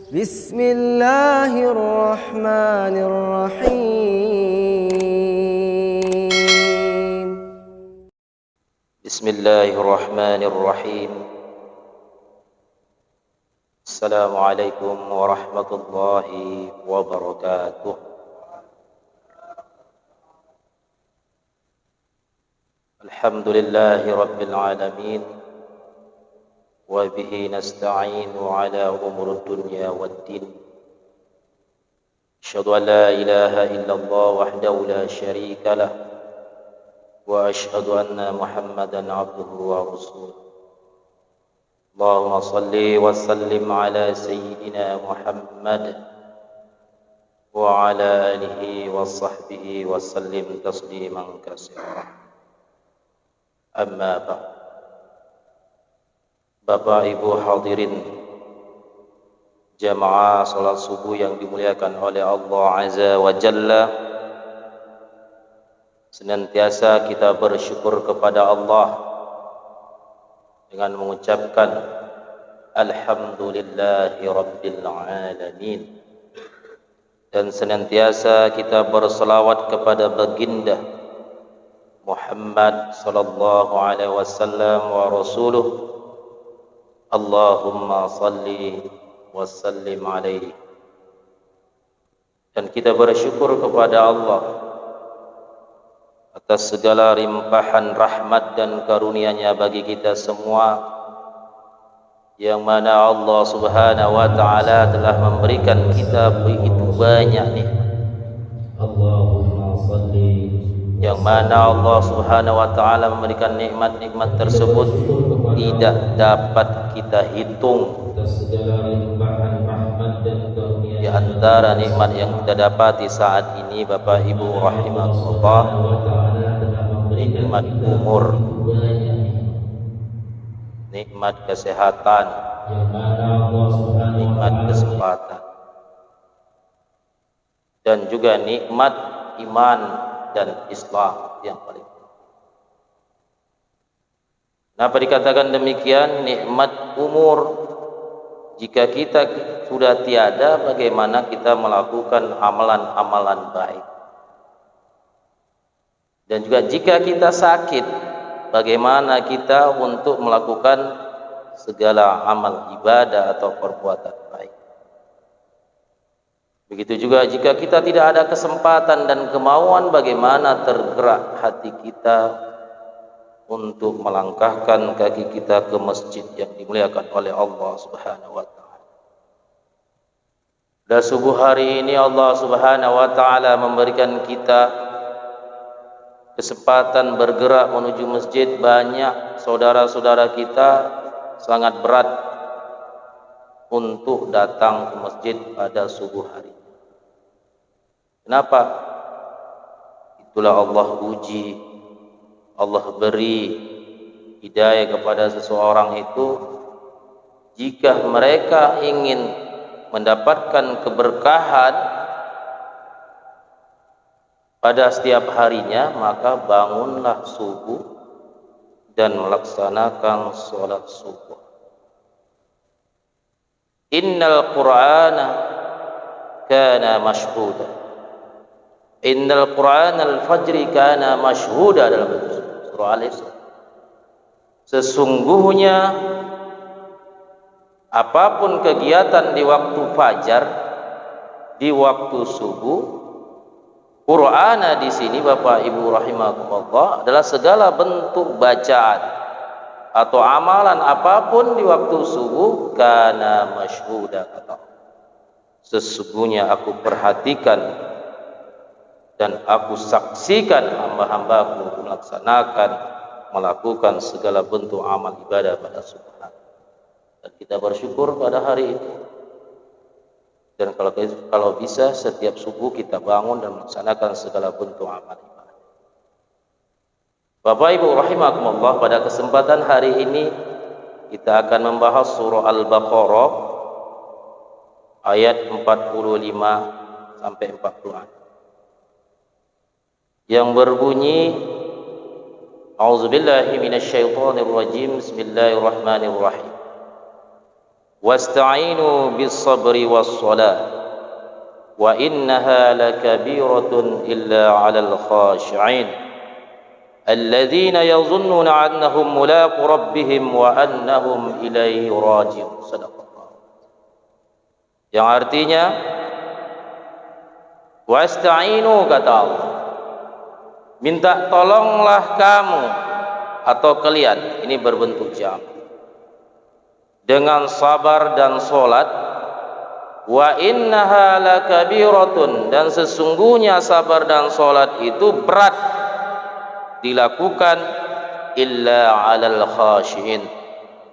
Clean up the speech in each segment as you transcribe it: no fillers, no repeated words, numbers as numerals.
بسم الله الرحمن الرحيم. بسم الله الرحمن الرحيم. السلام عليكم ورحمة الله وبركاته. الحمد لله رب العالمين، وبه نستعين على أمور الدنيا والدين. أشهد أن لا إله إلا الله وحده لا شريك له، وأشهد أن محمدا عبده ورسوله. اللهم صل وسلم على سيدنا محمد وعلى آله وصحبه وسلم تسليما كثيرا. أما بعد. Bapak Ibu hadirin jamaah salat subuh yang dimuliakan oleh Allah Azza wa Jalla, senantiasa kita bersyukur kepada Allah dengan mengucapkan Alhamdulillahi Rabbil Alamin, dan senantiasa kita berselawat kepada baginda Muhammad sallallahu alaihi wasallam wa rasuluh. Allahumma salli wa sallim alaihi. Dan kita bersyukur kepada Allah atas segala limpahan rahmat dan karunia-Nya bagi kita semua, yang mana Allah Subhanahu wa taala telah memberikan kita begitu banyak nikmat. Allahumma salli, yang mana Allah Subhanahu wa taala memberikan nikmat-nikmat tersebut tidak dapat kita hitung. Di antara nikmat yang kita dapati saat ini, Bapak Ibu rahimahullah, nikmat umur, nikmat kesehatan, nikmat kesempatan, dan juga nikmat iman dan Islam yang paling. Kenapa dikatakan demikian? Nikmat umur. Jika kita sudah tiada, bagaimana kita melakukan amalan-amalan baik? Dan juga jika kita sakit, bagaimana kita untuk melakukan segala amal ibadah atau perbuatan baik? Begitu juga jika kita tidak ada kesempatan dan kemauan, bagaimana tergerak hati kita untuk melangkahkan kaki kita ke masjid yang dimuliakan oleh Allah Subhanahu wa taala. Pada subuh hari ini Allah Subhanahu wa taala memberikan kita kesempatan bergerak menuju masjid. Banyak saudara-saudara kita sangat berat untuk datang ke masjid pada subuh hari. Kenapa? Itulah Allah uji, Allah beri hidayah kepada seseorang itu. Jika mereka ingin mendapatkan keberkahan pada setiap harinya, maka bangunlah subuh dan melaksanakan sholat subuh. Innal Qur'ana kana mashhuda. Innal Qur'ana al-fajri kana mashhuda, dalam surah Al-Isra. Sesungguhnya apapun kegiatan di waktu fajar, di waktu subuh, Qur'ana di sini Bapak Ibu rahimakumullah adalah segala bentuk bacaan atau amalan apapun di waktu subuh, kana mashhuda, kata Allah. Sesungguhnya aku perhatikan dan aku saksikan hamba-hambaku melakukan segala bentuk amal ibadah pada subuh hari. Dan kita bersyukur pada hari itu. Dan kalau bisa setiap subuh kita bangun dan melaksanakan segala bentuk amal ibadah. Bapak Ibu rahimakumullah, pada kesempatan hari ini kita akan membahas surah Al-Baqarah ayat 45 sampai 46. Yang berbunyi, A'udzubillahi minasyaitonirrajim, Bismillahirrahmanirrahim. wasta'inu bis sabri was shalah wa innaha lakabiratun illa 'alal khashi'in alladzina yadhunnuna annahum mulaqu rabbihim wa annahum ilaihi raji'un. Sadaqallah. Yang artinya wasta'inu, kata Allah, minta tolonglah kamu atau kalian, ini berbentuk jam, dengan sabar dan solat. Wa innaha lakabiratun, dan sesungguhnya sabar dan solat itu berat dilakukan, illa 'alal khashiin,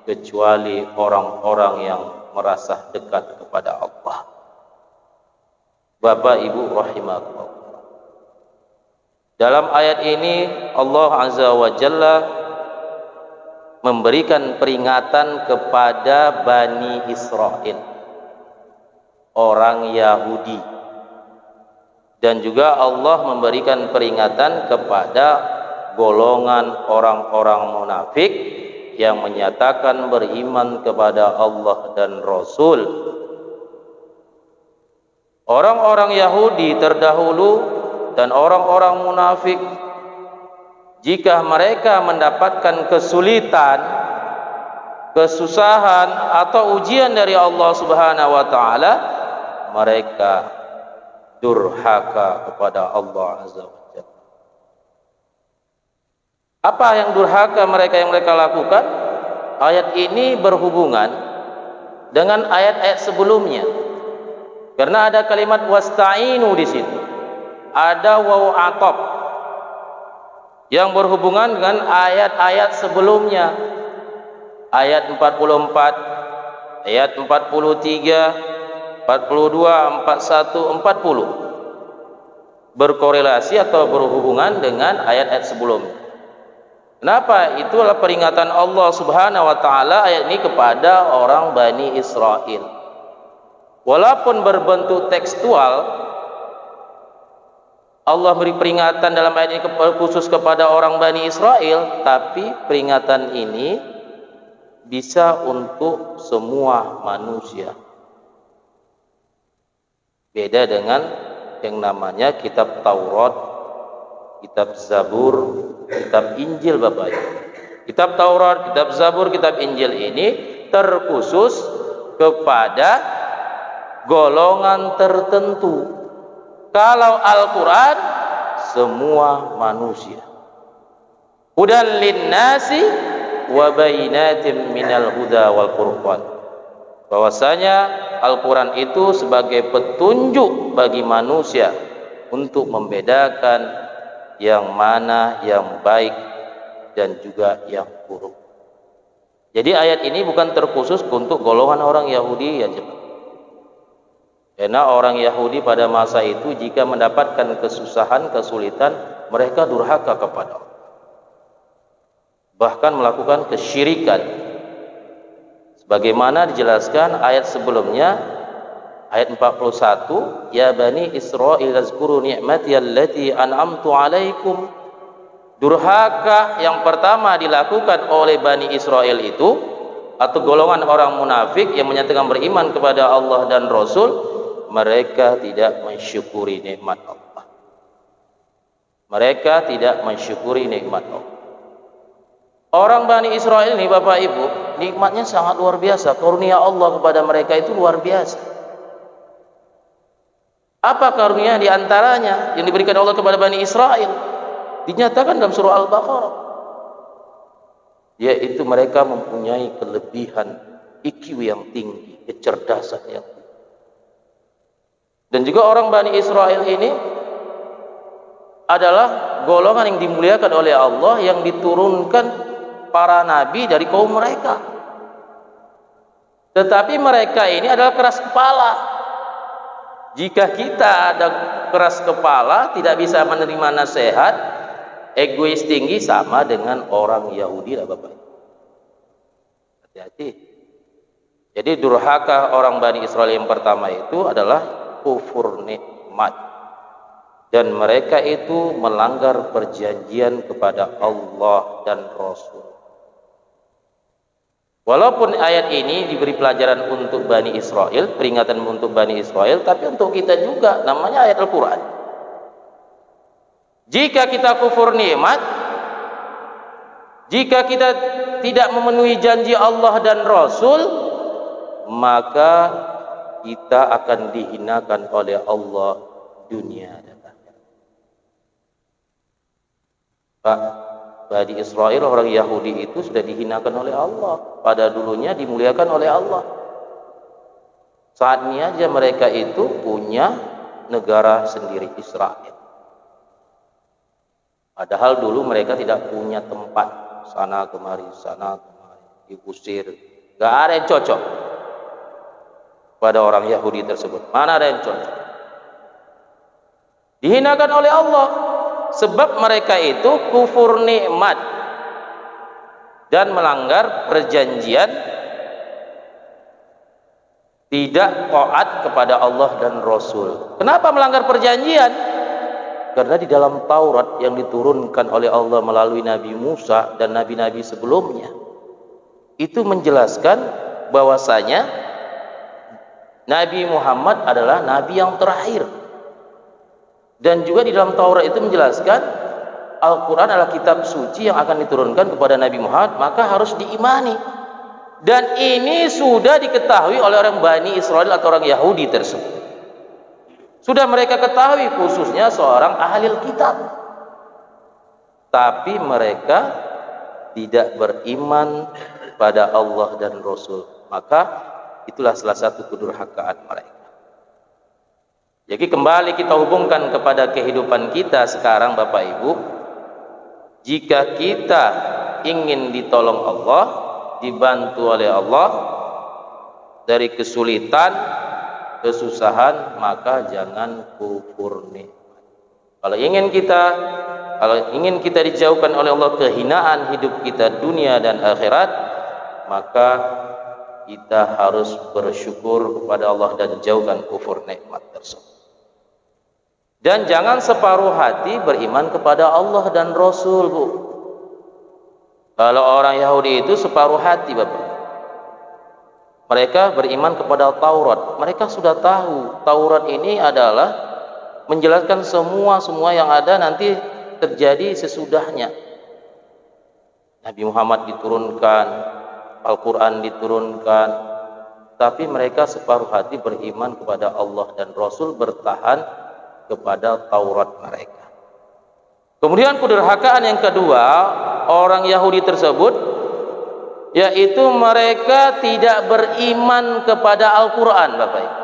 kecuali orang-orang yang merasa dekat kepada Allah. Bapak Ibu rahimakumullah, dalam ayat ini Allah Azza wa Jalla memberikan peringatan kepada Bani Israel, orang Yahudi, dan juga Allah memberikan peringatan kepada golongan orang-orang munafik yang menyatakan beriman kepada Allah dan Rasul. Orang-orang Yahudi terdahulu dan orang-orang munafik, jika mereka mendapatkan kesulitan, kesusahan atau ujian dari Allah Subhanahu wa taala, mereka durhaka kepada Allah Azza wa Jalla. Apa yang durhaka mereka lakukan? Ayat ini berhubungan dengan ayat-ayat sebelumnya. Karena ada kalimat wasta'inu di situ. Ada waw atop yang berhubungan dengan ayat-ayat sebelumnya. Ayat 44, ayat 43, 42, 41, 40 berkorelasi atau berhubungan dengan ayat-ayat sebelumnya. Kenapa? Itulah peringatan Allah Subhanahu wa taala ayat ini kepada orang Bani Israel. Walaupun berbentuk tekstual, Allah beri peringatan dalam ayat ini khusus kepada orang Bani Israel, tapi peringatan ini bisa untuk semua manusia. Beda dengan yang namanya kitab Taurat, kitab Zabur, kitab Injil, Bapak Ibu. Kitab Taurat, kitab Zabur, kitab Injil ini terkhusus kepada golongan tertentu. Kalau Al-Quran semua manusia. Hudan linnasi wa bainatim minal huda wal furqan. Bahwasanya Al-Quran itu sebagai petunjuk bagi manusia untuk membedakan yang mana yang baik dan juga yang buruk. Jadi ayat ini bukan terkhusus untuk golongan orang Yahudi ya jemaah. Karena orang Yahudi pada masa itu jika mendapatkan kesusahan, kesulitan, mereka durhaka kepada Allah. Bahkan melakukan kesyirikan. Sebagaimana dijelaskan ayat sebelumnya, ayat 41, ya Bani Israil azkuru ni'mati allati an'amtu alaikum. Durhaka yang pertama dilakukan oleh Bani Israel itu, atau golongan orang munafik yang menyatakan beriman kepada Allah dan Rasul, mereka tidak mensyukuri nikmat Allah. Mereka tidak mensyukuri nikmat Allah. Orang Bani Israel ini Bapak Ibu, nikmatnya sangat luar biasa. Karunia Allah kepada mereka itu luar biasa. Apa karunia di antaranya yang diberikan Allah kepada Bani Israel? Dinyatakan dalam surah Al-Baqarah, yaitu mereka mempunyai kelebihan IQ yang tinggi, kecerdasan yang tinggi. Dan juga orang Bani Israel ini adalah golongan yang dimuliakan oleh Allah, yang diturunkan para nabi dari kaum mereka. Tetapi mereka ini adalah keras kepala. Jika kita ada keras kepala, tidak bisa menerima nasihat, egois tinggi, sama dengan orang Yahudi lah Bapak. Hati-hati. Jadi durhaka orang Bani Israel yang pertama itu adalah kufur nikmat, dan mereka itu melanggar perjanjian kepada Allah dan Rasul. Walaupun ayat ini diberi pelajaran untuk Bani Israel, peringatan untuk Bani Israel, tapi untuk kita juga, namanya ayat Al-Quran. Jika kita kufur nikmat, jika kita tidak memenuhi janji Allah dan Rasul, maka kita akan dihinakan oleh Allah dunia dan akhirat. Pak, Bani Israel, orang Yahudi itu sudah dihinakan oleh Allah. Pada dulunya dimuliakan oleh Allah. Saat ini aja mereka itu punya negara sendiri, Israel. Padahal dulu mereka tidak punya tempat, sana kemari, diusir. Gak ada yang cocok pada orang Yahudi tersebut. Mana ada yang cocok? Dihinakan oleh Allah. Sebab mereka itu kufur nikmat dan melanggar perjanjian, tidak taat kepada Allah dan Rasul. Kenapa melanggar perjanjian? Karena di dalam Taurat yang diturunkan oleh Allah melalui Nabi Musa dan nabi-nabi sebelumnya, itu menjelaskan bahwasanya Nabi Muhammad adalah nabi yang terakhir. Dan juga di dalam Taurat itu menjelaskan Al-Quran adalah kitab suci yang akan diturunkan kepada Nabi Muhammad, maka harus diimani. Dan ini sudah diketahui oleh orang Bani Israel atau orang Yahudi tersebut. Sudah mereka ketahui, khususnya seorang ahli kitab. Tapi mereka tidak beriman pada Allah dan Rasul. Maka itulah salah satu kedurhakaan mereka. Jadi kembali kita hubungkan kepada kehidupan kita sekarang, Bapak Ibu. Jika kita ingin ditolong Allah, dibantu oleh Allah dari kesulitan, kesusahan, maka jangan kufur nikmat. Kalau ingin kita dijauhkan oleh Allah kehinaan hidup kita dunia dan akhirat, maka kita harus bersyukur kepada Allah dan jauhkan kufur nikmat tersebut. Dan jangan separuh hati beriman kepada Allah dan Rasul, Bu. Kalau orang Yahudi itu separuh hati, Bapak. Mereka beriman kepada Taurat. Mereka sudah tahu Taurat ini adalah menjelaskan semua yang ada nanti terjadi sesudahnya. Nabi Muhammad diturunkan, Al-Quran diturunkan, tapi mereka separuh hati beriman kepada Allah dan Rasul, bertahan kepada Taurat mereka. Kemudian kedurhakaan yang kedua orang Yahudi tersebut, yaitu mereka tidak beriman kepada Al-Quran, Bapak Ibu.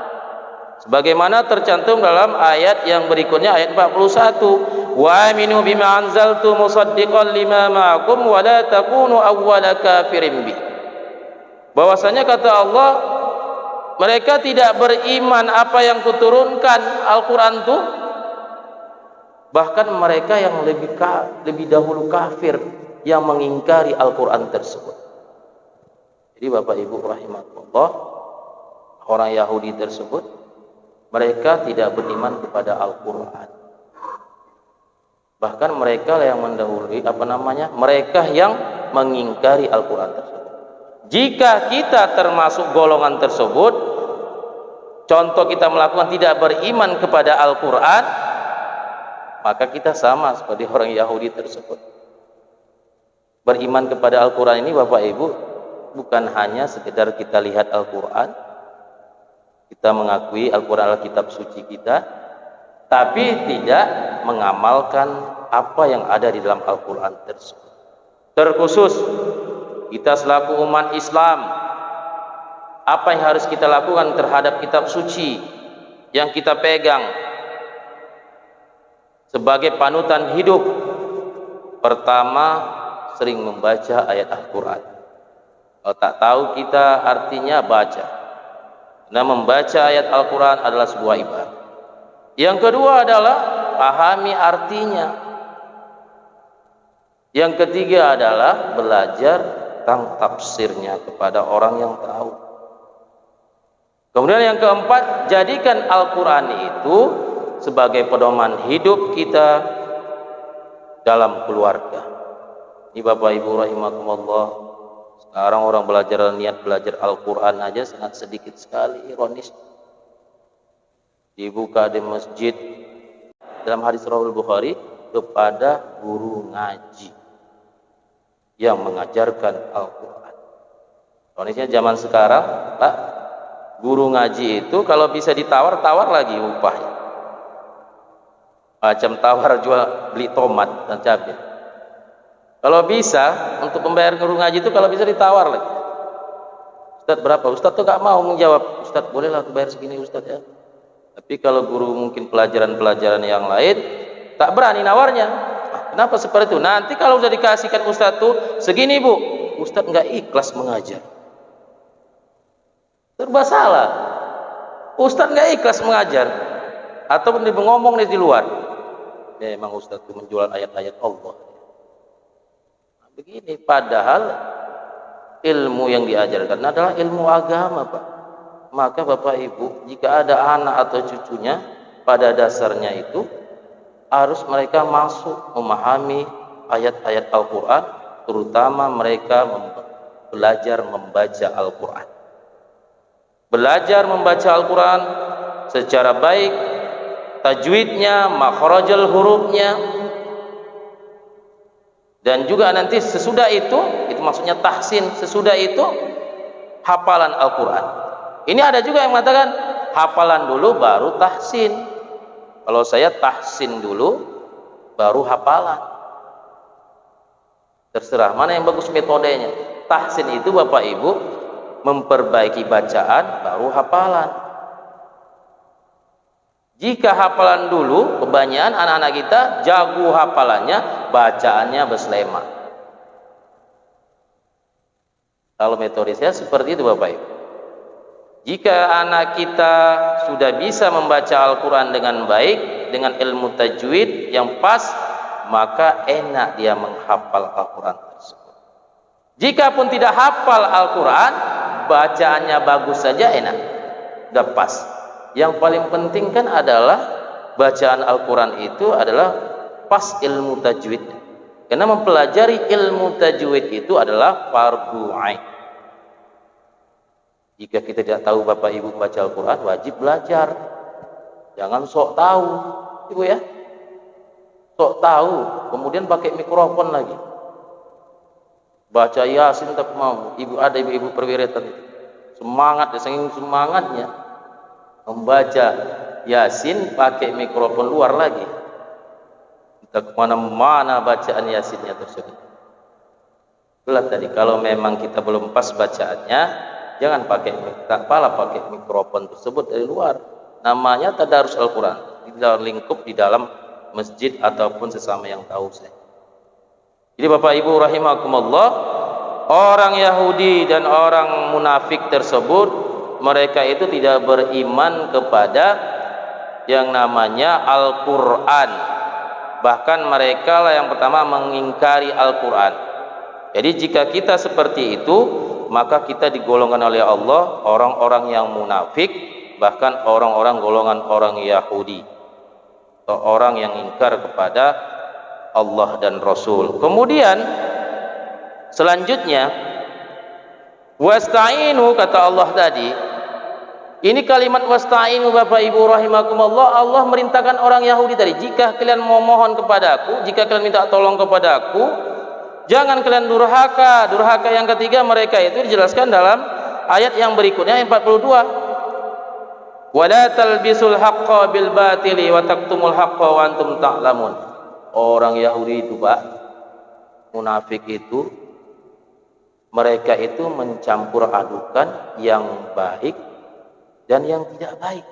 Sebagaimana tercantum dalam ayat yang berikutnya, ayat 41, wa aminu bima anzaltu musaddiqan lima ma'akum wa la takunu awwala kafirin bi. Bahwasanya kata Allah, mereka tidak beriman apa yang kuturunkan Al-Quran itu, bahkan mereka yang lebih dahulu kafir yang mengingkari Al-Quran tersebut. Jadi Bapak Ibu rahimahullah, orang Yahudi tersebut, mereka tidak beriman kepada Al-Quran. Bahkan mereka yang mendahului, mereka yang mengingkari Al-Quran tersebut. Jika kita termasuk golongan tersebut, contoh kita melakukan tidak beriman kepada Al-Quran, maka kita sama seperti orang Yahudi tersebut. Beriman kepada Al-Quran ini, Bapak Ibu, bukan hanya sekedar kita lihat Al-Quran, kita mengakui Al-Quran adalah kitab suci kita, tapi tidak mengamalkan apa yang ada di dalam Al-Quran tersebut. Terkhusus kita selaku umat Islam, apa yang harus kita lakukan terhadap kitab suci yang kita pegang sebagai panutan hidup? Pertama, sering membaca ayat Al-Quran. Kalau tak tahu kita artinya, baca. Nah, membaca ayat Al-Quran adalah sebuah ibadah. Yang kedua adalah pahami artinya. Yang ketiga adalah belajar tentang tafsirnya kepada orang yang tahu. Kemudian yang keempat, jadikan Al-Quran itu sebagai pedoman hidup kita dalam keluarga. Ini Bapak Ibu rahimakumullah, Sekarang orang niat belajar Al-Quran aja sangat sedikit sekali, ironis. Dibuka di masjid dalam hadis Sahih Bukhari kepada guru ngaji yang mengajarkan Al-Quran. Ironisnya zaman sekarang, Pak, guru ngaji itu kalau bisa ditawar, tawar lagi upahnya. Macam tawar jual beli tomat dan cabai. Kalau bisa untuk membayar guru ngaji itu kalau bisa ditawar lagi. Ustadz berapa? Ustadz tuh gak mau menjawab. Ustadz bolehlah aku bayar segini Ustadz ya. Tapi kalau guru mungkin pelajaran-pelajaran yang lain tak berani nawarnya. Nah, kenapa seperti itu? Nanti kalau sudah dikasihkan Ustadz tuh segini Bu, Ustadz nggak ikhlas mengajar. Serba salah. Ustadz nggak ikhlas mengajar atau ngomong di luar. Memang Ustadz itu menjual ayat-ayat Allah. Nah, begini, padahal ilmu yang diajarkan adalah ilmu agama, Pak. Maka Bapak Ibu, jika ada anak atau cucunya, pada dasarnya itu harus mereka masuk memahami ayat-ayat Al-Quran, terutama mereka belajar membaca Al-Quran. Belajar membaca Al-Quran secara baik, tajwidnya, makhrajul hurufnya, dan juga nanti sesudah itu maksudnya tahsin, sesudah itu hafalan Al-Quran. Ini ada juga yang mengatakan hafalan dulu baru tahsin. Kalau saya tahsin dulu baru hafalan. Terserah mana yang bagus metodenya. Tahsin itu Bapak Ibu memperbaiki bacaan baru hafalan. Jika hafalan dulu, kebanyakan anak-anak kita jago hafalannya, bacaannya berselema. Kalau metode saya seperti itu Bapak Ibu. Jika anak kita sudah bisa membaca Al-Quran dengan baik, dengan ilmu tajwid yang pas, maka enak dia menghafal Al-Quran tersebut. Jika pun tidak hafal Al-Quran, bacaannya bagus saja enak, sudah pas. Yang paling penting kan adalah bacaan Al-Quran itu adalah pas ilmu tajwid. Karena mempelajari ilmu tajwid itu adalah fardu ain. Jika kita tidak tahu Bapak Ibu baca Al-Quran, wajib belajar. Jangan sok tahu, Ibu ya. Sok tahu, kemudian pakai mikrofon lagi. Baca Yasin tak mau. Ada ibu-ibu perwiritan. Semangat, saking semangatnya membaca Yasin pakai mikrofon luar lagi. Kita kemana-mana bacaan Yasinnya tersebut. Itulah tadi, kalau memang kita belum pas bacaannya, jangan pakai mikrofon tersebut dari luar. Namanya tadarus Al-Quran, tidak lingkup di dalam masjid ataupun sesama yang tahu saya. Jadi Bapak Ibu rahimakumullah, orang Yahudi dan orang munafik tersebut, mereka itu tidak beriman kepada yang namanya Al-Quran. Bahkan mereka lah yang pertama mengingkari Al-Quran. Jadi jika kita seperti itu, maka kita digolongkan oleh Allah orang-orang yang munafik, bahkan orang-orang golongan orang Yahudi, atau orang yang ingkar kepada Allah dan Rasul. Kemudian selanjutnya, wasta'inu, kata Allah tadi. Ini kalimat wasta'inu Bapak Ibu rahimakumullah, Allah merintahkan orang Yahudi tadi, jika kalian mau mohon kepadaku, jika kalian minta tolong kepadaku, jangan kalian durhaka. Durhaka yang ketiga mereka itu dijelaskan dalam ayat yang berikutnya, ayat 42. Wala talbisul haqqa bil batili wa taktumul haqqa wa antum ta'lamun. Orang Yahudi itu Pak, munafik itu, mereka itu mencampur adukan yang baik dan yang tidak baik,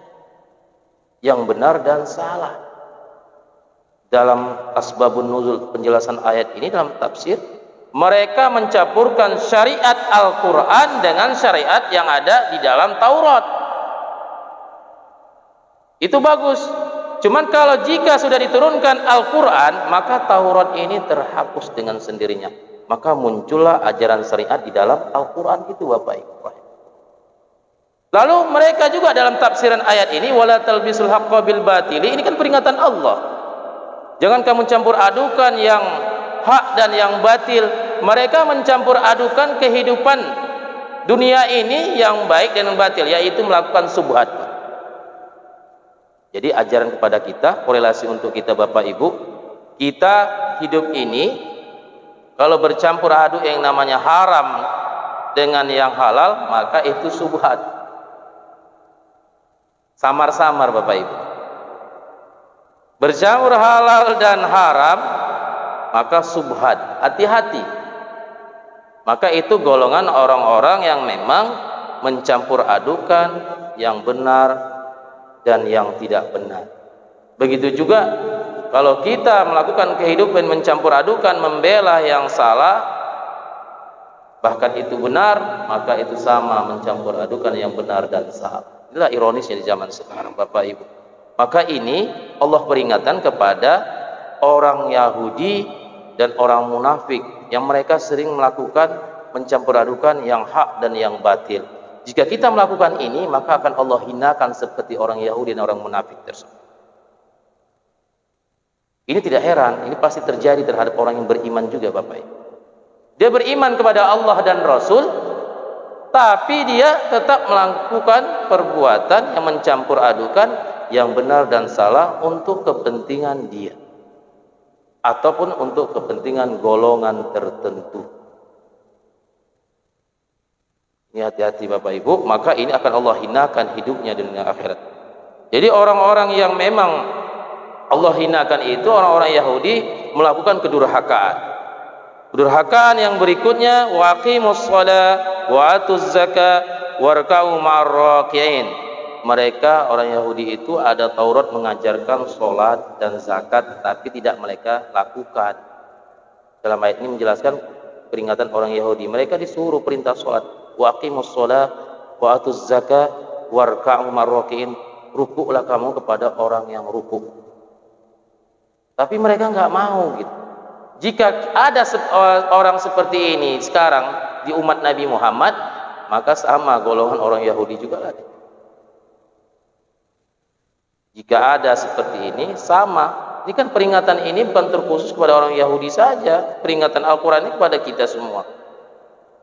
yang benar dan salah. Dalam asbabun nuzul penjelasan ayat ini dalam tafsir, mereka mencampurkan syariat Al-Quran dengan syariat yang ada di dalam Taurat. Itu bagus. Cuman kalau jika sudah diturunkan Al-Quran, maka Taurat ini terhapus dengan sendirinya. Maka muncullah ajaran syariat di dalam Al-Quran itu Bapak Ibu. Lalu mereka juga dalam tafsiran ayat ini, wala talbisul haqqa bil batili, ini kan peringatan Allah. Jangan kamu campur adukan yang hak dan yang batil. mereka mencampur adukan kehidupan dunia ini yang baik dan yang batil, yaitu melakukan subhat. Jadi ajaran kepada kita, korelasi untuk kita Bapak Ibu, kita hidup ini kalau bercampur aduk yang namanya haram dengan yang halal, maka itu subhat. Samar-samar Bapak Ibu. Bercampur halal dan haram, maka subhat. Hati-hati. Maka itu golongan orang-orang yang memang mencampur adukan yang benar dan yang tidak benar. Begitu juga kalau kita melakukan kehidupan mencampur adukan, membela yang salah, bahkan itu benar, maka itu sama mencampur adukan yang benar dan salah. Inilah ironisnya di zaman sekarang Bapak Ibu. Maka ini Allah peringatkan kepada orang Yahudi dan orang munafik yang mereka sering melakukan mencampur adukan yang hak dan yang batil. Jika kita melakukan ini, maka akan Allah hinakan seperti orang Yahudi dan orang munafik tersebut. Ini tidak heran, ini pasti terjadi terhadap orang yang beriman juga Bapak Ibu. Dia beriman kepada Allah dan Rasul, tapi dia tetap melakukan perbuatan yang mencampur adukan yang benar dan salah untuk kepentingan dia ataupun untuk kepentingan golongan tertentu. Ini hati-hati Bapak Ibu, maka ini akan Allah hinakan hidupnya di dunia akhirat. Jadi orang-orang yang memang Allah hinakan itu orang-orang Yahudi melakukan kedurhakaan. Kedurhakaan yang berikutnya, waqimus shalah wa atuz zakah warka'u ma'ar raki'in. Mereka orang Yahudi itu ada Taurat mengajarkan sholat dan zakat, tapi tidak mereka lakukan. Dalam ayat ini menjelaskan peringatan orang Yahudi. Mereka disuruh perintah sholat, waqimus shalah wa atuz zakah warka'u ma'ar raki'in. Rukuklah kamu kepada orang yang rukuk. Tapi mereka nggak mau gitu. Jika ada orang seperti ini sekarang di umat Nabi Muhammad, maka sama golongan orang Yahudi juga ada. Jika ada seperti ini, sama. Ini kan peringatan ini bukan terkhusus kepada orang Yahudi saja. Peringatan Al-Quran ini kepada kita semua.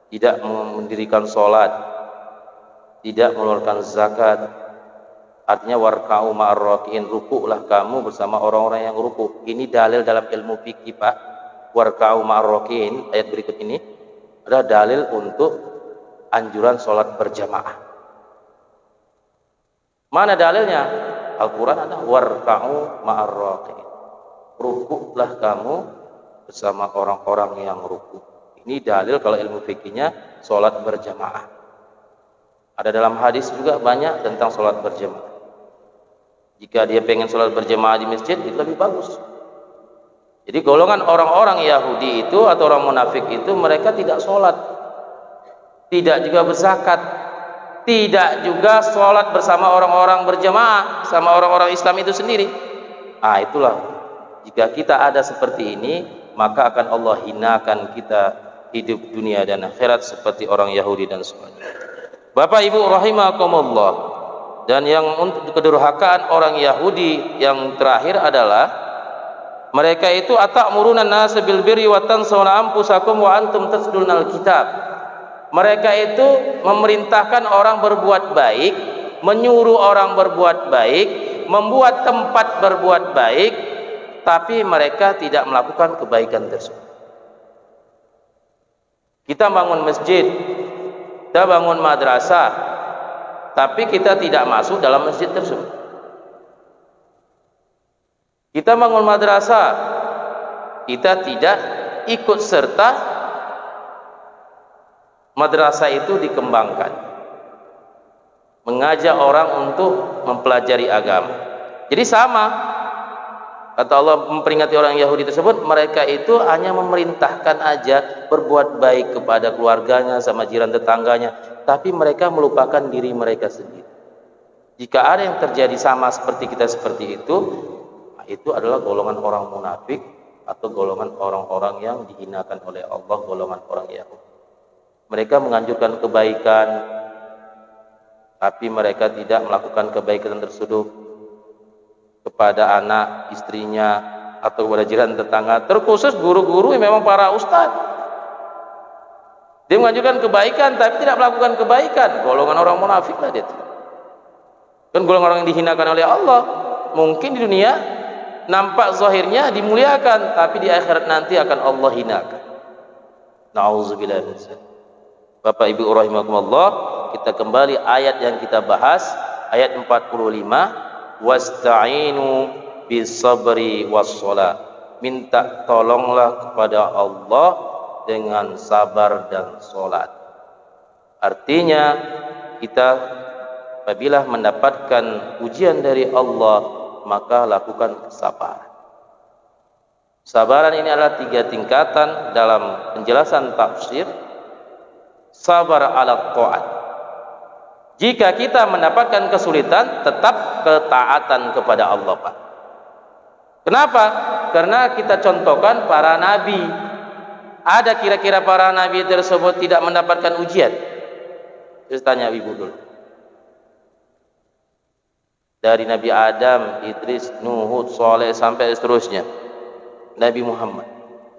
Tidak mendirikan sholat, tidak mengeluarkan zakat. Artinya warka'u ma'ar raki'in, rukuklah kamu bersama orang-orang yang rukuk. Ini dalil dalam ilmu fikih Pak. Warka'u ma'ar raki'in, ayat berikut ini adalah dalil untuk anjuran sholat berjamaah. Mana dalilnya? Al-Quran ada warka'u ma'ar raki'in, rukuklah kamu bersama orang-orang yang rukuk. Ini dalil kalau ilmu fikihnya sholat berjamaah. Ada dalam hadis juga banyak tentang sholat berjamaah. Jika dia pengen sholat berjamaah di masjid, itu lebih bagus. Jadi golongan orang-orang Yahudi itu atau orang munafik itu, mereka tidak sholat, tidak juga berzakat, tidak juga sholat bersama orang-orang berjamaah, sama orang-orang Islam itu sendiri. Itulah, jika kita ada seperti ini, maka akan Allah hinakan kita hidup dunia dan akhirat seperti orang Yahudi dan sebagainya. Bapak Ibu rahimakumullah. Dan yang untuk kedurhakaan orang Yahudi yang terakhir adalah mereka itu atamuruna nasa bil birri wa tansawna anfusakum wa antum tatlunal kitab. Mereka itu memerintahkan orang berbuat baik, menyuruh orang berbuat baik, membuat tempat berbuat baik, tapi mereka tidak melakukan kebaikan tersebut. Kita bangun masjid, kita bangun madrasah, tapi kita tidak masuk dalam masjid tersebut. Kita bangun madrasah, kita tidak ikut serta madrasah itu dikembangkan, mengajak orang untuk mempelajari agama. Jadi sama, kata Allah memperingati orang Yahudi tersebut, mereka itu hanya memerintahkan aja berbuat baik kepada keluarganya sama jiran tetangganya, tapi mereka melupakan diri mereka sendiri. Jika ada yang terjadi sama seperti kita seperti itu adalah golongan orang munafik atau golongan orang-orang yang dihinakan oleh Allah, golongan orang Yahudi. Mereka menganjurkan kebaikan, tapi mereka tidak melakukan kebaikan tersebut kepada anak, istrinya, atau kepada jiran tetangga. Terkhusus guru-guru yang memang para ustadz. Dia mengajukan kebaikan tapi tidak melakukan kebaikan, golongan orang munafik lah dia. Kan golongan orang yang dihinakan oleh Allah. Mungkin di dunia nampak zahirnya dimuliakan, tapi di akhirat nanti akan Allah hinakan. Nauzubillah min dzalik. Bapak Ibu rahimakumullah, kita kembali ayat yang kita bahas, ayat 45, wasta'inu bis-sabri was-shalah. Minta tolonglah kepada Allah dengan sabar dan salat. Artinya kita apabila mendapatkan ujian dari Allah, maka lakukan kesabaran. Kesabaran ini adalah 3 tingkatan dalam penjelasan tafsir. Sabar ala ta'at. Jika kita mendapatkan kesulitan, tetap ketaatan kepada Allah, Pak. Kenapa? Karena kita contohkan para nabi. Ada kira-kira para nabi tersebut tidak mendapatkan ujian? Terus tanya ibu dulu. Dari Nabi Adam, Idris, Nuh, Hud, Saleh sampai seterusnya, Nabi Muhammad,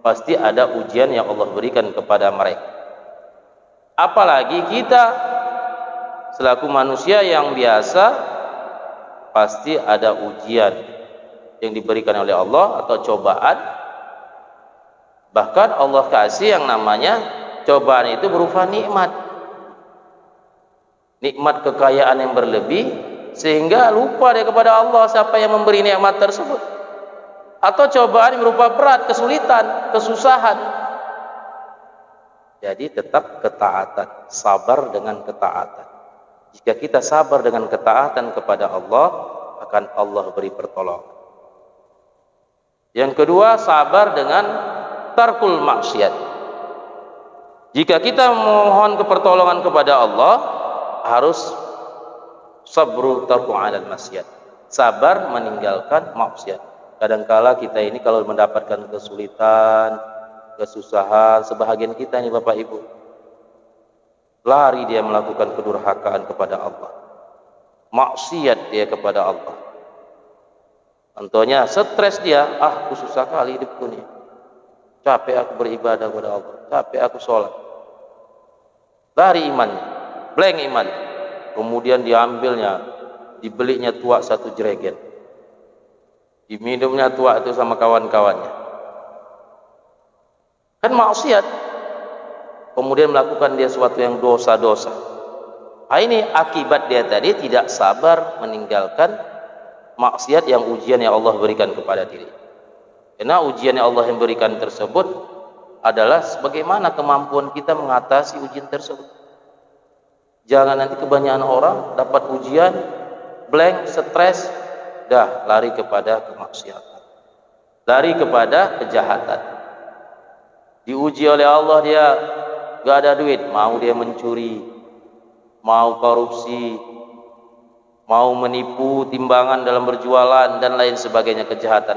pasti ada ujian yang Allah berikan kepada mereka. Apalagi kita selaku manusia yang biasa, pasti ada ujian yang diberikan oleh Allah atau cobaan. Bahkan Allah kasih yang namanya cobaan itu berupa nikmat. Nikmat kekayaan yang berlebih, sehingga lupa dia kepada Allah siapa yang memberi nikmat tersebut. Atau cobaan berupa berat, kesulitan, kesusahan. Jadi tetap ketaatan, sabar dengan ketaatan. Jika kita sabar dengan ketaatan kepada Allah, akan Allah beri pertolongan. Yang kedua, sabar dengan tarkul maksiat. Jika kita memohon pertolongan kepada Allah, harus sabru tarku 'alal maksiat. Sabar meninggalkan maksiat. Kadangkala kita ini kalau mendapatkan kesulitan, kesusahan, sebahagian kita ini Bapak Ibu, lari dia melakukan kedurhakaan kepada Allah. Maksiat dia kepada Allah. Contohnya stres dia, aku susah kali hidupku nih. Capek aku beribadah kepada Allah, capek aku sholat. Lari imannya, blank iman. Kemudian diambilnya, dibelinya tuak 1 jerigen, diminumnya tuak itu sama kawan-kawannya. Kan maksiat. Kemudian melakukan dia suatu yang dosa-dosa. Nah, ini akibat dia tadi tidak sabar meninggalkan maksiat yang ujian yang Allah berikan kepada diri. Karena ujian yang Allah yang berikan tersebut adalah sebagaimana kemampuan kita mengatasi ujian tersebut. Jangan nanti kebanyakan orang dapat ujian, blank, stres, dah lari kepada kemaksiatan, lari kepada kejahatan. Diuji oleh Allah, dia gak ada duit, mau dia mencuri, mau korupsi, mau menipu timbangan dalam berjualan dan lain sebagainya, kejahatan.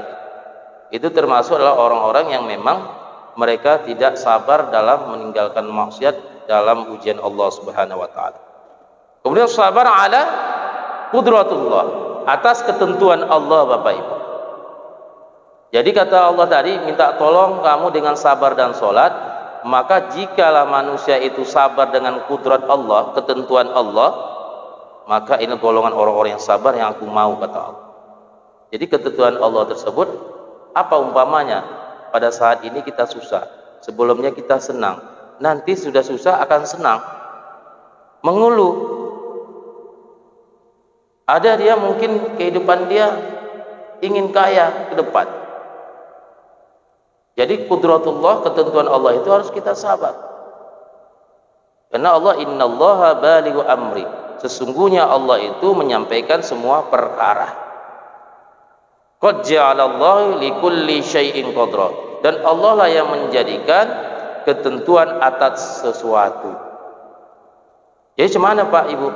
Itu termasuk adalah orang-orang yang memang mereka tidak sabar dalam meninggalkan maksiat dalam ujian Allah Subhanahu wa taala. Kemudian sabar ala qudratullah, atas ketentuan Allah Bapak Ibu. Jadi kata Allah tadi, minta tolong kamu dengan sabar dan sholat. Maka jikalah manusia itu sabar dengan kudrat Allah, ketentuan Allah, maka ini golongan orang-orang yang sabar yang aku mau, kata Allah. Jadi ketentuan Allah tersebut, apa umpamanya? Pada saat ini kita susah, sebelumnya kita senang, nanti sudah susah akan senang, mengeluh. Ada dia mungkin kehidupan dia ingin kaya ke depan. Jadi kudratullah, ketentuan Allah itu harus kita sabar. Karena Allah, innallaha balighu amri, sesungguhnya Allah itu menyampaikan semua perkara. Qad ja'alallahu likulli syai'in qadra, dan Allah lah yang menjadikan ketentuan atas sesuatu. Jadi gimana Pak Ibu?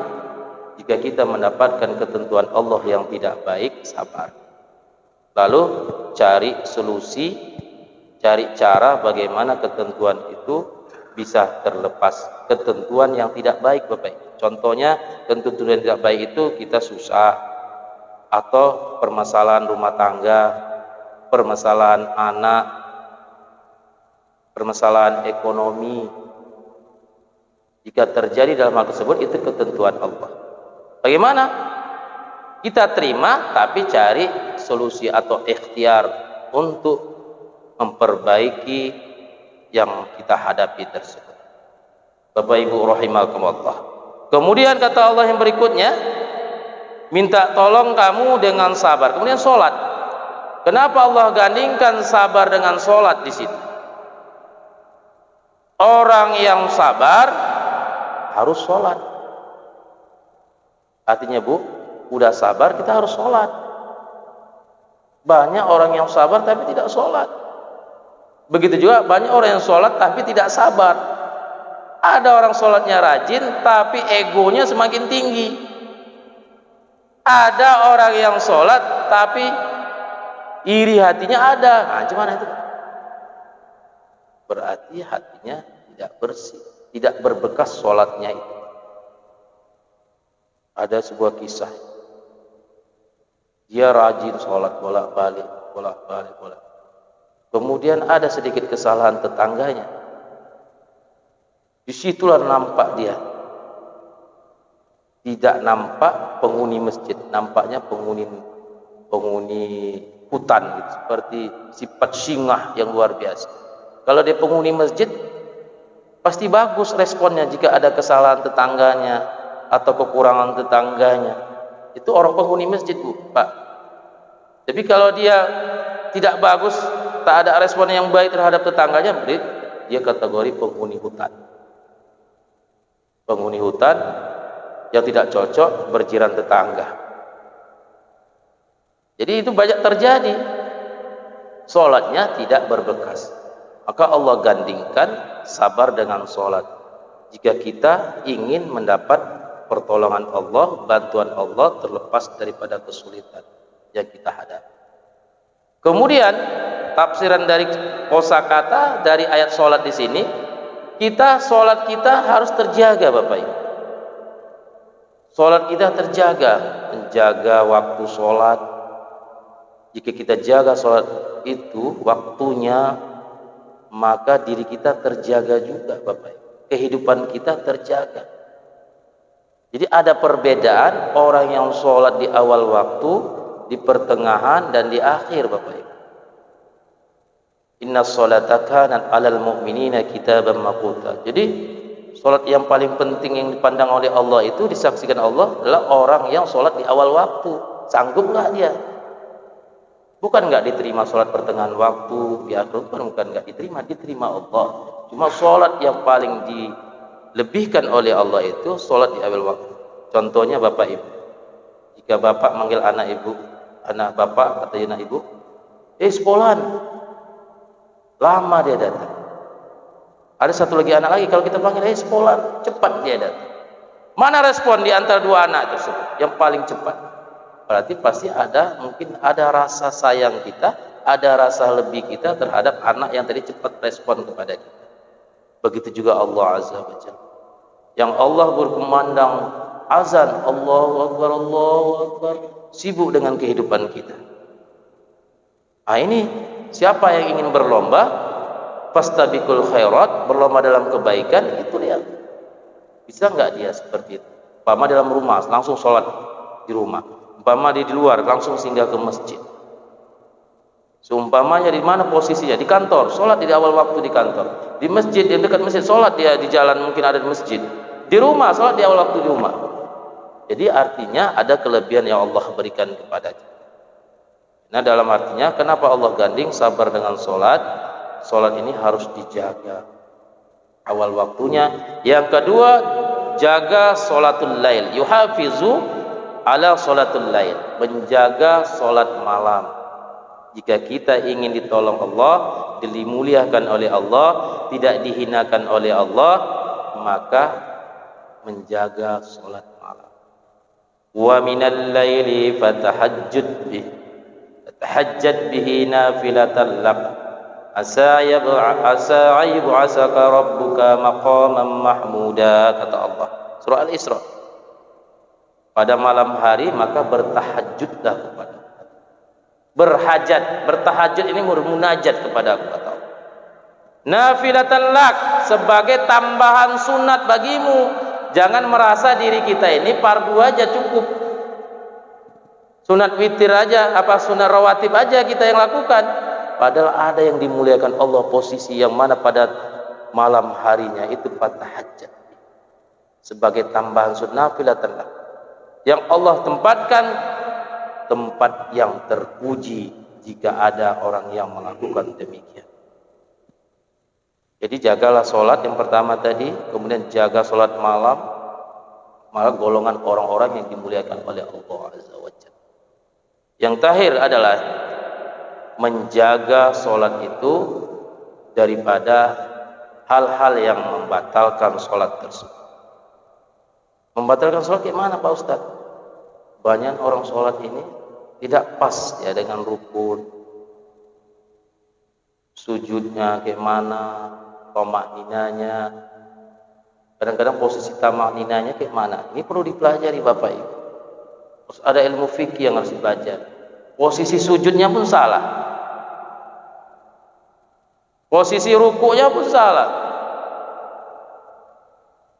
Jika kita mendapatkan ketentuan Allah yang tidak baik, sabar. Lalu cari solusi, cari cara bagaimana ketentuan itu bisa terlepas. Ketentuan yang tidak baik Bapak Ibu. Contohnya ketentuan yang tidak baik itu kita susah, atau permasalahan rumah tangga, permasalahan anak, permasalahan ekonomi, Jika terjadi dalam hal tersebut, itu ketentuan Allah. Bagaimana? Kita terima, tapi cari solusi atau ikhtiar untuk memperbaiki yang kita hadapi tersebut. Bapak Ibu rahimakumullah. Kemudian kata Allah yang berikutnya, minta tolong kamu dengan sabar. Kemudian sholat. Kenapa Allah gandingkan sabar dengan sholat di situ? Orang yang sabar harus sholat. Artinya Bu, udah sabar kita harus sholat. Banyak orang yang sabar tapi tidak sholat. Begitu juga banyak orang yang sholat tapi tidak sabar. Ada orang sholatnya rajin tapi egonya semakin tinggi. Ada orang yang sholat tapi iri hatinya ada. Nah, gimana itu? Berarti hatinya tidak bersih, tidak berbekas sholatnya itu. Ada sebuah kisah. Dia rajin sholat bolak-balik. Kemudian ada sedikit kesalahan tetangganya. Disitulah nampak dia. Tidak nampak penghuni masjid, nampaknya penghuni hutan gitu, seperti sifat singa yang luar biasa. Kalau dia penghuni masjid, pasti bagus responnya jika ada kesalahan tetangganya atau kekurangan tetangganya. Itu orang penghuni masjid, Bu, Pak. Tapi kalau dia tidak bagus, tak ada respon yang baik terhadap tetangganya, dia kategori penghuni hutan. Penghuni hutan yang tidak cocok berjiran tetangga. Jadi itu banyak terjadi. Sholatnya tidak berbekas. Maka Allah gandingkan sabar dengan sholat. Jika kita ingin mendapat pertolongan Allah, bantuan Allah terlepas daripada kesulitan yang kita hadapi. Kemudian tafsiran dari kosakata dari ayat sholat di sini, sholat kita harus terjaga, Bapak Ibu. Sholat kita terjaga, menjaga waktu sholat. Jika kita jaga sholat itu waktunya, maka diri kita terjaga juga, Bapak Ibu. Kehidupan kita terjaga. Jadi ada perbedaan orang yang sholat di awal waktu, di pertengahan dan di akhir, Bapak Ibu. Inna sholata kanat 'alal mu'minina kitaban mawquta. Jadi sholat yang paling penting yang dipandang oleh Allah itu, disaksikan Allah, adalah orang yang sholat di awal waktu. Sanggup nggak dia? Bukan nggak diterima sholat pertengahan waktu, di akhir bukan nggak diterima Allah. Cuma sholat yang paling dilebihkan oleh Allah itu sholat di awal waktu. Contohnya Bapak Ibu, jika Bapak manggil anak Ibu, anak Bapak kata anak Ibu, sekolahan, lama dia datang. Ada satu lagi anak lagi, kalau kita panggil sekolah, cepat dia datang. Mana respon di antara dua anak tersebut yang paling cepat? Berarti pasti mungkin ada rasa sayang kita, ada rasa lebih kita terhadap anak yang tadi cepat respon kepada kita. Begitu juga Allah Azza wa Jalla. Yang Allah berkumandang azan, Allahu Akbar, sibuk dengan kehidupan kita. Nah ini, siapa yang ingin berlomba, fastabiqul khairat, berlomba dalam kebaikan, itu lihat. Bisa nggak dia seperti itu? Umpama dalam rumah, langsung sholat di rumah. Umpama di luar, langsung singgah ke masjid. Seumpamanya di mana posisinya? Di kantor, sholat di awal waktu di kantor. Di masjid, yang dekat masjid, sholat dia di jalan, mungkin ada di masjid. Di rumah, sholat di awal waktu di rumah. Jadi artinya ada kelebihan yang Allah berikan kepada kita. Nah dalam artinya, kenapa Allah ganding sabar dengan sholat? Sholat ini harus dijaga awal waktunya. Yang kedua, jaga sholatul lail. Yuhafizu ala sholatul lail, menjaga sholat malam. Jika kita ingin ditolong Allah, dimuliakan oleh Allah, tidak dihinakan oleh Allah, maka menjaga sholat malam. Wa minal laili fatahajjud bihi nafilatan lak asa yab'asaka rabbuka maqaman mahmuda, kata Allah, surah Al-Isra. Pada malam hari maka bertahajudlah kepada Allah. Berhajat, bertahajud ini bermunajat kepada Allah. Nafilatan lak, sebagai tambahan sunat bagimu. Jangan merasa diri kita ini fardu aja cukup, sunat witir aja, sunat rawatib aja kita yang lakukan. Padahal ada yang dimuliakan Allah, posisi yang mana pada malam harinya itu tahajud sebagai tambahan sunnah nafilatan yang Allah tempatkan tempat yang terpuji jika ada orang yang melakukan demikian. Jadi jagalah sholat yang pertama tadi, kemudian jaga sholat malam, malah golongan orang-orang yang dimuliakan oleh Allah Azza wa Jalla. Yang terakhir adalah menjaga sholat itu daripada hal-hal yang membatalkan sholat tersebut. Membatalkan sholat kayak mana Pak Ustadz? Banyak orang sholat ini tidak pas ya dengan rukun, sujudnya kayak mana, tamakninanya. Kadang-kadang posisi tamakninanya kayak mana? Ini perlu dipelajari Bapak Ibu. Terus ada ilmu fikih yang harus dibaca. Posisi sujudnya pun salah, posisi rukuknya pun salah.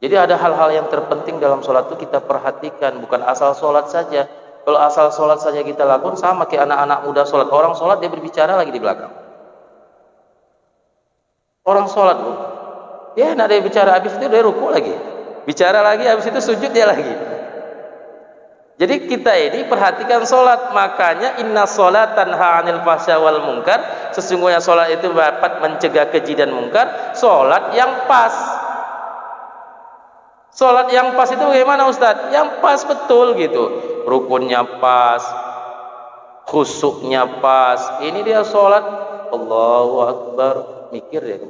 Jadi ada hal-hal yang terpenting dalam sholat itu kita perhatikan, bukan asal sholat saja. Kalau asal sholat saja kita lakukan, sama kayak anak-anak muda sholat. Orang sholat dia berbicara lagi di belakang. Orang sholat dia nak dia bicara, habis itu dia rukuk lagi, bicara lagi, habis itu sujud dia lagi. Jadi kita ini perhatikan sholat. Makanya inna sholat tanha anil fahsya wal munkar, sesungguhnya sholat itu dapat mencegah keji dan munkar. Sholat yang pas. Sholat yang pas itu bagaimana Ustadz? Yang pas betul gitu, rukunnya pas, khusyuknya pas. Ini dia sholat Allahu Akbar, mikir ya,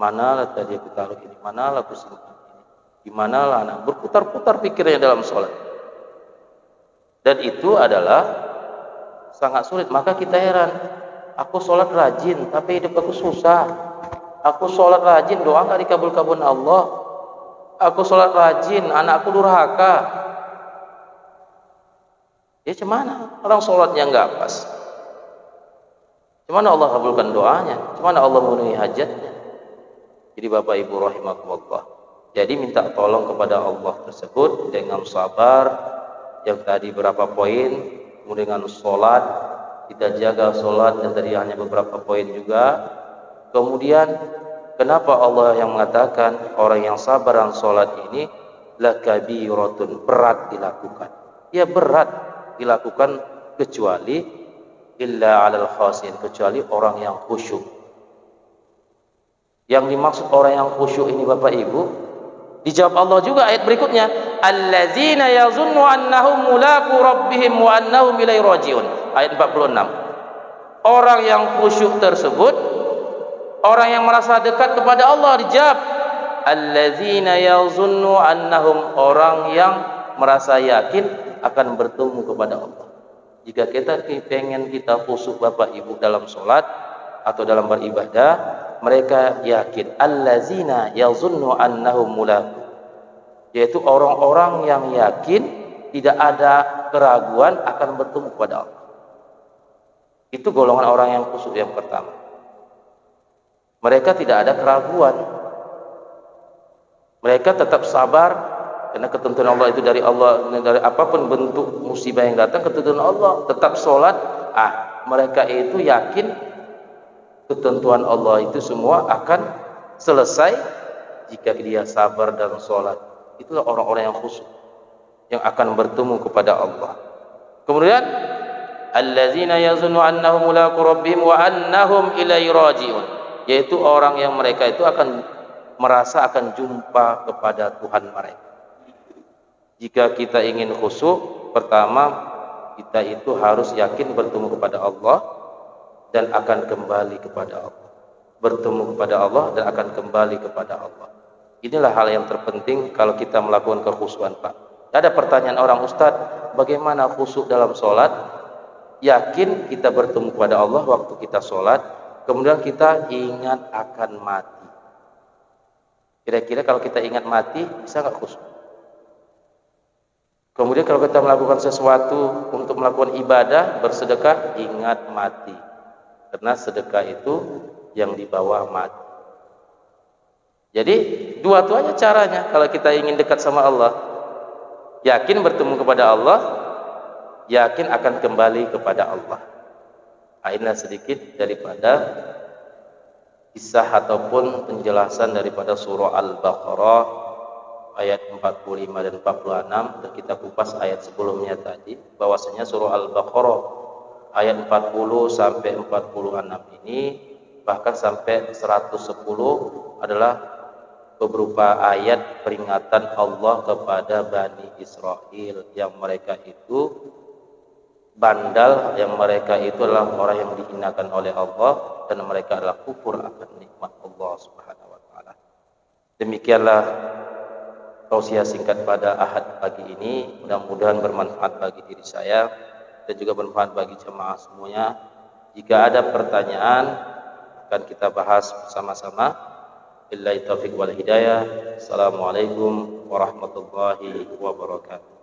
manalah tadi aku taruh ini, manalah aku simpan ini, dimanalah anak, berputar-putar pikirnya dalam sholat. Dan itu adalah sangat sulit. Maka kita heran, aku sholat rajin tapi hidup aku susah. Aku sholat rajin, doa nggak dikabul-kabul Allah. Aku sholat rajin, anakku durhaka. Ya cemana orang sholatnya nggak pas? Cemana Allah kabulkan doanya? Cemana Allah memenuhi hajatnya? Jadi Bapak Ibu rahimakumullah, jadi minta tolong kepada Allah tersebut dengan sabar. Yang tadi berapa poin, kemudian dengan sholat, kita jaga sholat, dan tadi hanya beberapa poin juga. Kemudian kenapa Allah yang mengatakan orang yang sabar dan sholat ini lakabiratun, berat dilakukan? Ya berat dilakukan kecuali illa alal khasin, kecuali orang yang khusyuk. Yang dimaksud orang yang khusyuk ini Bapak Ibu, dijawab Allah juga ayat berikutnya, allazina yazunnu annahum mulaqu rabbihim wa annahum ilaihi rajiun, ayat 46. Orang yang khusyuk tersebut, orang yang merasa dekat kepada Allah, dijawab allazina yazunnu annahum, orang yang merasa yakin akan bertemu kepada Allah. Jika kita pengen kita khusyuk Bapak Ibu dalam sholat atau dalam beribadah, mereka yakin allazina yazunnu annahum mulaqu, yaitu orang-orang yang yakin, tidak ada keraguan akan bertemu kepada Allah. Itu golongan orang yang khusyuk yang pertama. Mereka tidak ada keraguan, mereka tetap sabar karena ketentuan Allah itu dari Allah. Dari apapun bentuk musibah yang datang, ketentuan Allah. Tetap sholat, mereka itu yakin ketentuan Allah itu semua akan selesai jika dia sabar dan sholat. Itulah orang-orang yang khusyuk, yang akan bertemu kepada Allah. Kemudian allazina yazunnu annahum mulaqu rabbihim wa annahum ilaihi rajiun, yaitu orang yang mereka itu akan merasa akan jumpa kepada Tuhan mereka. Jika kita ingin khusyuk, pertama kita itu harus yakin bertemu kepada Allah dan akan kembali kepada Allah. Bertemu kepada Allah dan akan kembali kepada Allah. Inilah hal yang terpenting kalau kita melakukan kekhusyuan, Pak. Ada pertanyaan orang, Ustadz, bagaimana khusyuk dalam sholat? Yakin kita bertemu kepada Allah waktu kita sholat, kemudian kita ingat akan mati. Kira-kira kalau kita ingat mati, bisa nggak khusyuk? Kemudian kalau kita melakukan sesuatu untuk melakukan ibadah, bersedekah, ingat mati. Karena sedekah itu yang dibawa mati. Jadi dua itu aja caranya kalau kita ingin dekat sama Allah. Yakin bertemu kepada Allah, yakin akan kembali kepada Allah. Inilah sedikit daripada kisah ataupun penjelasan daripada surah Al-Baqarah ayat 45 dan 46, dan kita kupas ayat sebelumnya tadi bahwasanya surah Al-Baqarah ayat 40 sampai 46 ini bahkan sampai 110 adalah beberapa ayat peringatan Allah kepada Bani Israel yang mereka itu bandal, yang mereka itu adalah orang yang dihinakan oleh Allah dan mereka adalah kufur akan nikmat Allah Subhanahu wa taala. Demikianlah tausiah singkat pada Ahad pagi ini, mudah-mudahan bermanfaat bagi diri saya dan juga bermanfaat bagi jemaah semuanya. Jika ada pertanyaan akan kita bahas bersama-sama. Billahi taufiq wal hidayah. Assalamualaikum warahmatullahi wabarakatuh.